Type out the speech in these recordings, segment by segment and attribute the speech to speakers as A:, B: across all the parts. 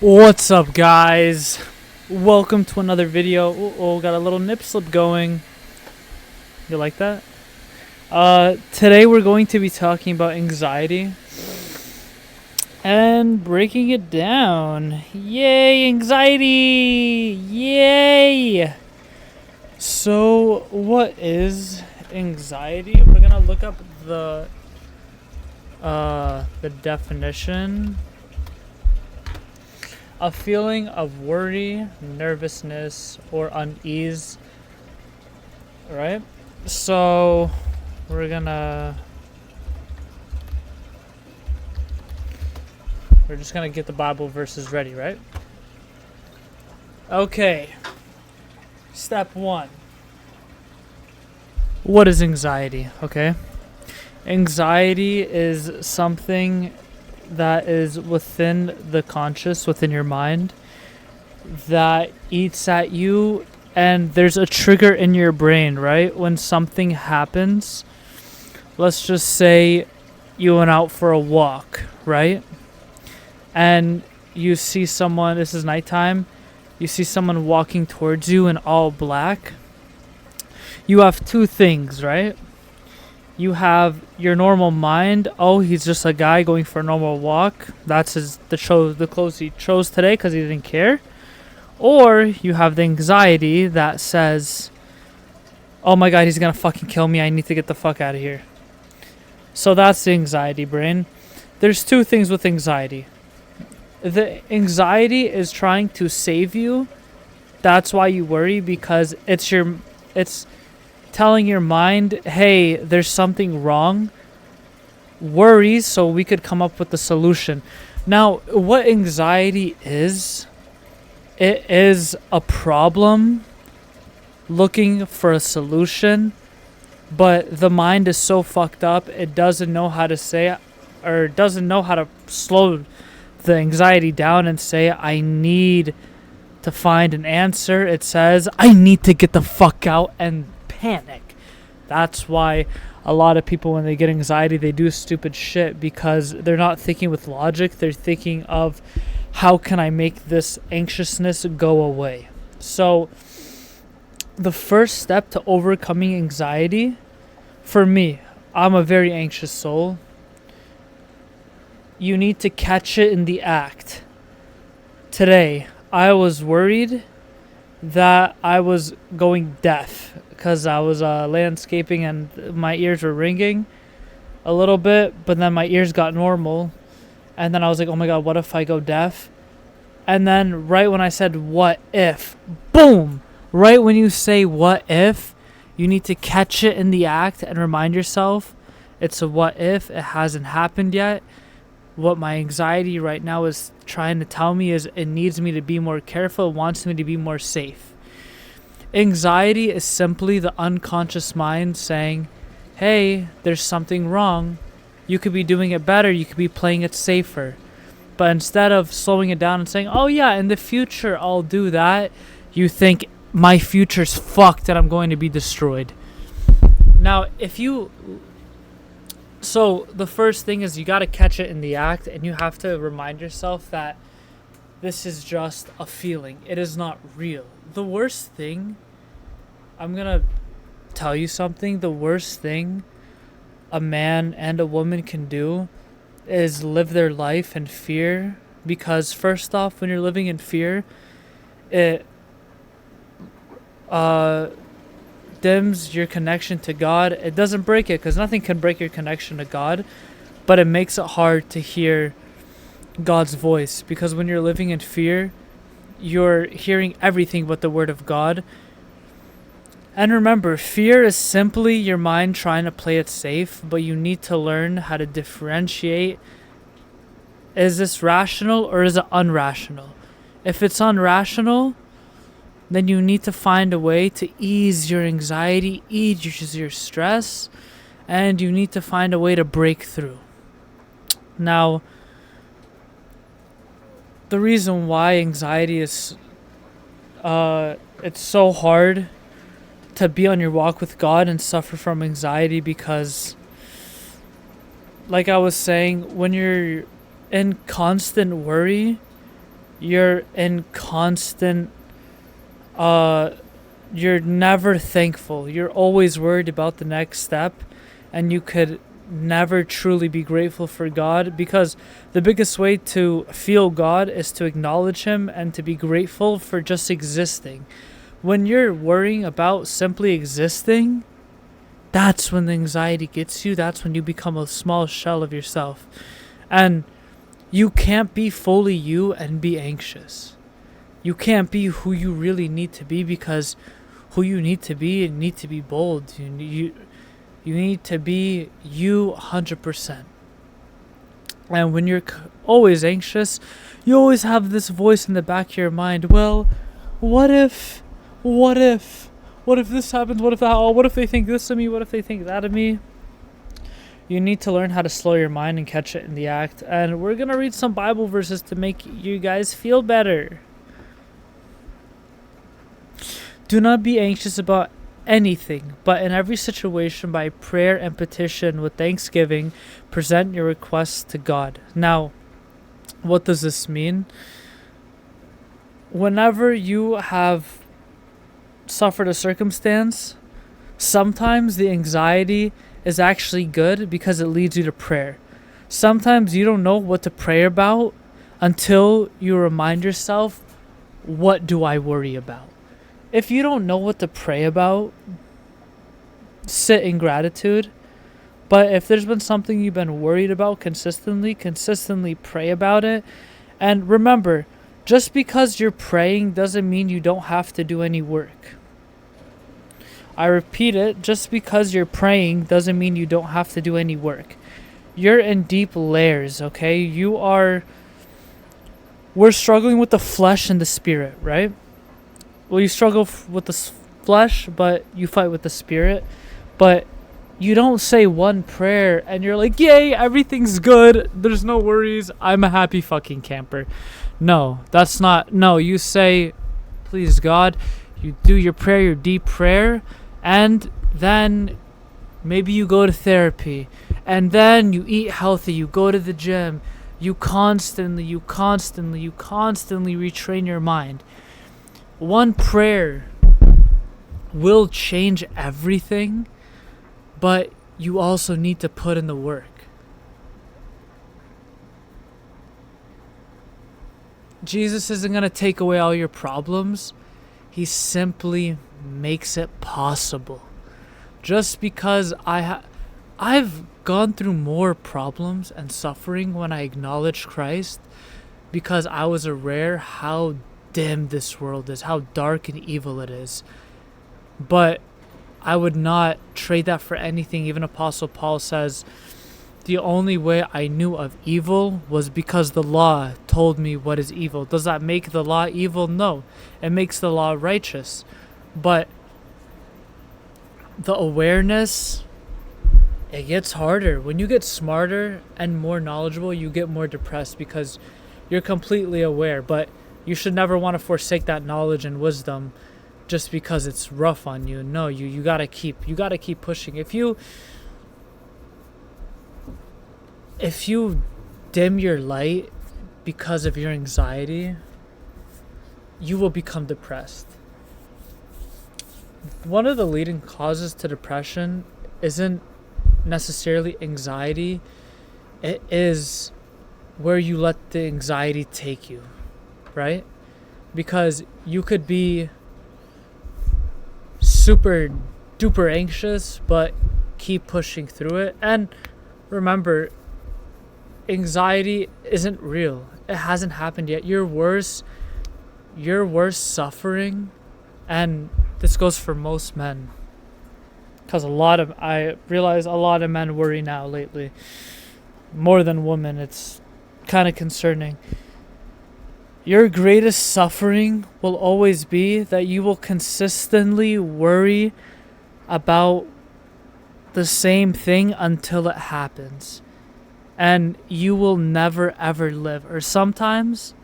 A: What's up, guys? Welcome to another video. Got a little nip slip going. You like that? Today we're going to be talking about anxiety and breaking it down. Yay, anxiety! Yay! So, what is anxiety? We're gonna look up the definition. A feeling of worry, nervousness, or unease. Right? So, we're just gonna get the Bible verses ready, right? Okay. Step 1. What is anxiety? Okay. Anxiety is something that is within the conscious, within your mind, that eats at you, and there's a trigger in your brain, right? When something happens, let's just say you went out for a walk, right? And you see someone, this is nighttime, you see someone walking towards you in all black. You have two things, right? You have your normal mind. Oh, he's just a guy going for a normal walk. That's the clothes he chose today because he didn't care. Or you have the anxiety that says, oh my god, he's gonna fucking kill me. I need to get the fuck out of here. So that's the anxiety brain. There's two things with anxiety. The anxiety is trying to save you. That's why you worry, because it's telling your mind, hey, there's something wrong. Worries so we could come up with the solution. Now, what anxiety is, it is a problem looking for a solution, but the mind is so fucked up, it doesn't know how to say, or doesn't know how to slow the anxiety down and say, I need to find an answer. It says, I need to get the fuck out, and panic. That's why a lot of people, when they get anxiety, they do stupid shit, because they're not thinking with logic. They're thinking of, how can I make this anxiousness go away? So the first step to overcoming anxiety, for me, I'm a very anxious soul, you need to catch it in the act. Today I was worried that I was going deaf because I was landscaping and my ears were ringing a little bit, but then my ears got normal, and then I was like, oh my god, what if I go deaf? And then right when I said what if, boom, right when you say what if, you need to catch it in the act and remind yourself it's a what if, it hasn't happened yet. What my anxiety right now is trying to tell me is it needs me to be more careful, it wants me to be more safe. Anxiety is simply the unconscious mind saying, hey, there's something wrong. You could be doing it better, you could be playing it safer. But instead of slowing it down and saying, oh yeah, in the future I'll do that, you think my future's fucked and I'm going to be destroyed. Now, so the first thing is you got to catch it in the act, and you have to remind yourself that this is just a feeling. It is not real. The worst thing, I'm going to tell you something, the worst thing a man and a woman can do is live their life in fear, because first off, when you're living in fear, it dims your connection to God. It doesn't break it, because nothing can break your connection to God, but it makes it hard to hear God's voice, because when you're living in fear, you're hearing everything but the word of God. And remember, fear is simply your mind trying to play it safe, but you need to learn how to differentiate, is this rational or is it unrational? If it's unrational, then you need to find a way to ease your anxiety, ease your stress, and you need to find a way to break through. Now, the reason why anxiety is, it's so hard to be on your walk with God and suffer from anxiety, because, like I was saying, when you're in constant worry, You're in constant, uh, you're never thankful. You're always worried about the next step, and you could never truly be grateful for God, because the biggest way to feel God is to acknowledge Him and to be grateful for just existing. When you're worrying about simply existing, that's when the anxiety gets you. That's when you become a small shell of yourself. And you can't be fully you and be anxious. You can't be who you really need to be, because who you need to be bold. You need to be you 100%. And when you're always anxious, you always have this voice in the back of your mind. Well, what if? What if? What if this happens? What if that? Oh, what if they think this of me? What if they think that of me? You need to learn how to slow your mind and catch it in the act. And we're going to read some Bible verses to make you guys feel better. Do not be anxious about anything, but in every situation, by prayer and petition with thanksgiving, present your requests to God. Now, what does this mean? Whenever you have suffered a circumstance, sometimes the anxiety is actually good because it leads you to prayer. Sometimes you don't know what to pray about until you remind yourself, what do I worry about? If you don't know what to pray about, sit in gratitude. But if there's been something you've been worried about consistently pray about it. And remember, just because you're praying doesn't mean you don't have to do any work. I repeat it, just because you're praying doesn't mean you don't have to do any work. You're in deep layers, okay? We're struggling with the flesh and the spirit, right? Well, you struggle with the flesh, but you fight with the spirit. But you don't say one prayer and you're like, yay, everything's good, there's no worries, I'm a happy fucking camper. No, that's not. No, you say, please God, you do your prayer, your deep prayer, and then maybe you go to therapy, and then you eat healthy, you go to the gym, you constantly retrain your mind. One prayer will change everything, but you also need to put in the work. Jesus isn't going to take away all your problems. He simply makes it possible. Just because I've gone through more problems and suffering when I acknowledged Christ, because I was aware how dim this world is, how dark and evil it is. But I would not trade that for anything. Even Apostle Paul says, the only way I knew of evil was because the law told me what is evil. Does that make the law evil? No. It makes the law righteous. But the awareness, it gets harder. When you get smarter and more knowledgeable, you get more depressed because you're completely aware. But you should never want to forsake that knowledge and wisdom just because it's rough on you. No, you gotta keep pushing. If you dim your light because of your anxiety, you will become depressed. One of the leading causes to depression isn't necessarily anxiety. It is where you let the anxiety take you, right? Because you could be super duper anxious but keep pushing through it. And remember, anxiety isn't real. It hasn't happened yet. Your worst suffering, and this goes for most men, because I realize a lot of men worry now lately, more than women. It's kind of concerning. Your greatest suffering will always be that you will consistently worry about the same thing until it happens. And you will never ever live. Or sometimes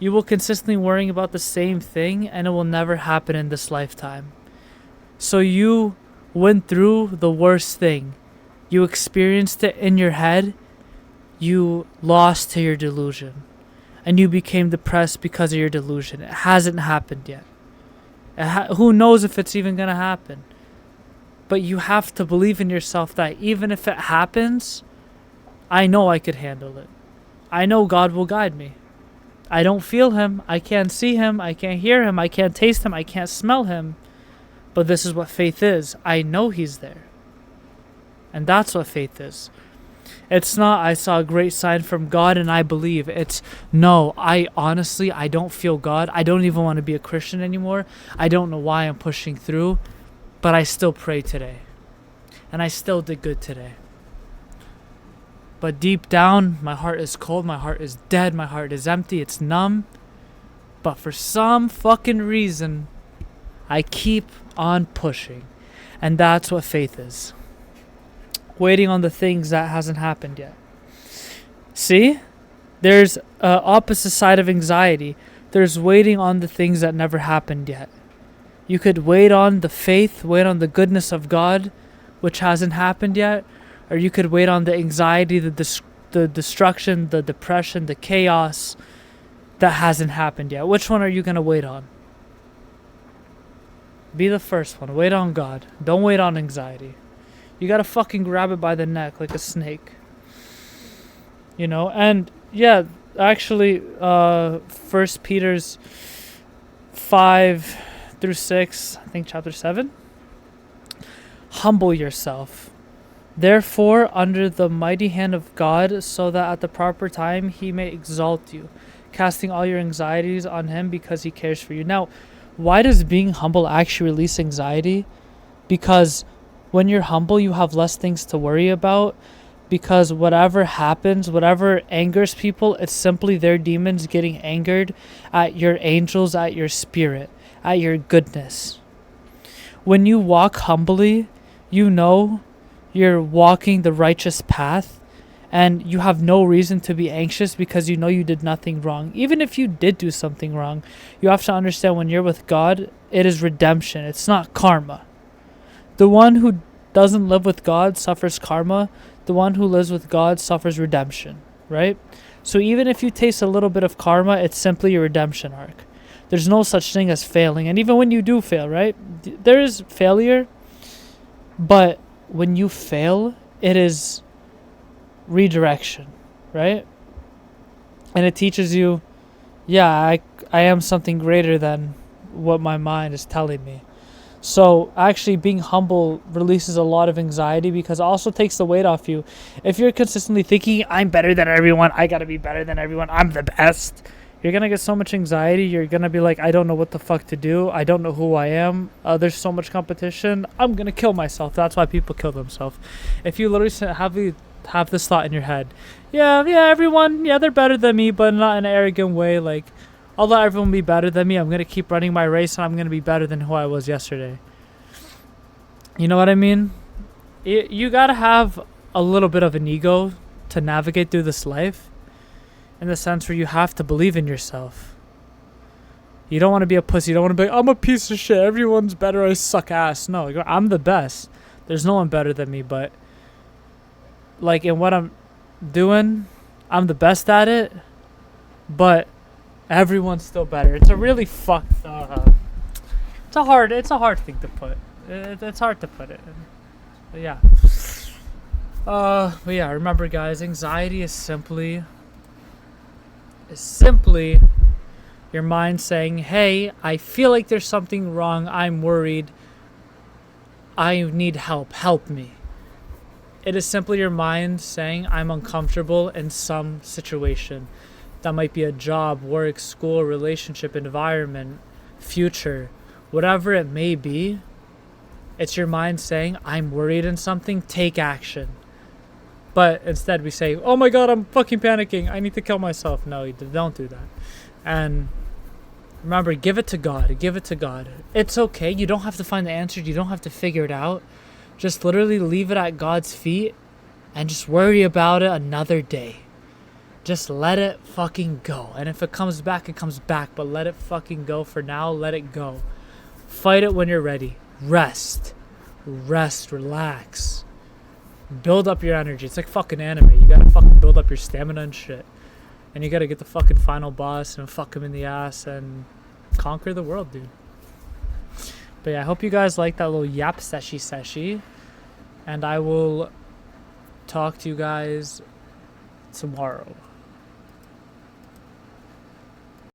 A: you will consistently worrying about the same thing and it will never happen in this lifetime. So you went through the worst thing. You experienced it in your head. You lost to your delusion. and you became depressed because of your delusion. It hasn't happened yet. Who knows if it's even going to happen? But you have to believe in yourself that even if it happens, I know I could handle it. I know God will guide me. I don't feel him. I can't see him. I can't hear him. I can't taste him. I can't smell him. But this is what faith is. I know he's there. And that's what faith is. It's not, I saw a great sign from God and I believe. It's, no, I don't feel God. I don't even want to be a Christian anymore. I don't know why I'm pushing through. But I still pray today. And I still did good today. But deep down, my heart is cold, my heart is dead, my heart is empty, it's numb. But for some fucking reason, I keep on pushing. And that's what faith is. Waiting on the things that hasn't happened yet. See? There's an opposite side of anxiety. There's waiting on the things that never happened yet. You could wait on the faith, wait on the goodness of God, which hasn't happened yet. Or you could wait on the anxiety, the destruction, the depression, the chaos that hasn't happened yet. Which one are you going to wait on? Be the first one. Wait on God. Don't wait on anxiety. You got to fucking grab it by the neck like a snake. You know? And yeah, actually, 1 Peter's 5 through 6, I think chapter 7. Humble yourself. Therefore, under the mighty hand of God, so that at the proper time he may exalt you, casting all your anxieties on him because he cares for you. Now, why does being humble actually release anxiety? Because when you're humble, you have less things to worry about, because whatever happens, whatever angers people, it's simply their demons getting angered at your angels, at your spirit, at your goodness. When you walk humbly, you know you're walking the righteous path, and you have no reason to be anxious because you know you did nothing wrong. Even if you did do something wrong, you have to understand when you're with God, it is redemption. It's not karma. The one who doesn't live with God suffers karma. The one who lives with God suffers redemption, right? So even if you taste a little bit of karma, it's simply your redemption arc. There's no such thing as failing. And even when you do fail, right? There is failure, but when you fail, it is redirection, right? And it teaches you, yeah, I am something greater than what my mind is telling me. So actually being humble releases a lot of anxiety because it also takes the weight off you. If you're consistently thinking, I'm better than everyone, I gotta be better than everyone, I'm the best, you're gonna get so much anxiety. You're gonna be like, I don't know what the fuck to do. I don't know who I am. There's so much competition. I'm gonna kill myself. That's why people kill themselves. If you literally have this thought in your head, yeah, everyone, yeah, they're better than me, but not in an arrogant way. Like, I'll let everyone be better than me. I'm gonna keep running my race, and I'm gonna be better than who I was yesterday. You know what I mean? You gotta have a little bit of an ego to navigate through this life. In the sense where you have to believe in yourself. You don't want to be a pussy. You don't want to be like, I'm a piece of shit. Everyone's better. I suck ass. No, I'm the best. There's no one better than me. But like in what I'm doing, I'm the best at it. But everyone's still better. It's a really fucked. It's a hard thing to put. It's hard to put it. But yeah. But yeah. Remember, guys, anxiety is simply your mind saying, hey, I feel like there's something wrong. I'm worried. I need help me. It is simply your mind saying, I'm uncomfortable in some situation. That might be a job, work, school, relationship, environment, future, whatever it may be. It's your mind saying, I'm worried in something, take action. But instead we say, oh my God, I'm fucking panicking. I need to kill myself. No, you don't do that. And remember, give it to God. Give it to God. It's okay. You don't have to find the answers. You don't have to figure it out. Just literally leave it at God's feet and just worry about it another day. Just let it fucking go. And if it comes back, it comes back. But let it fucking go for now. Let it go. Fight it when you're ready. Rest. Relax. Build up your energy. It's like fucking anime. You gotta fucking build up your stamina and shit. And you gotta get the fucking final boss and fuck him in the ass and conquer the world, dude. But yeah, I hope you guys like that little yap seshi. And I will talk to you guys tomorrow.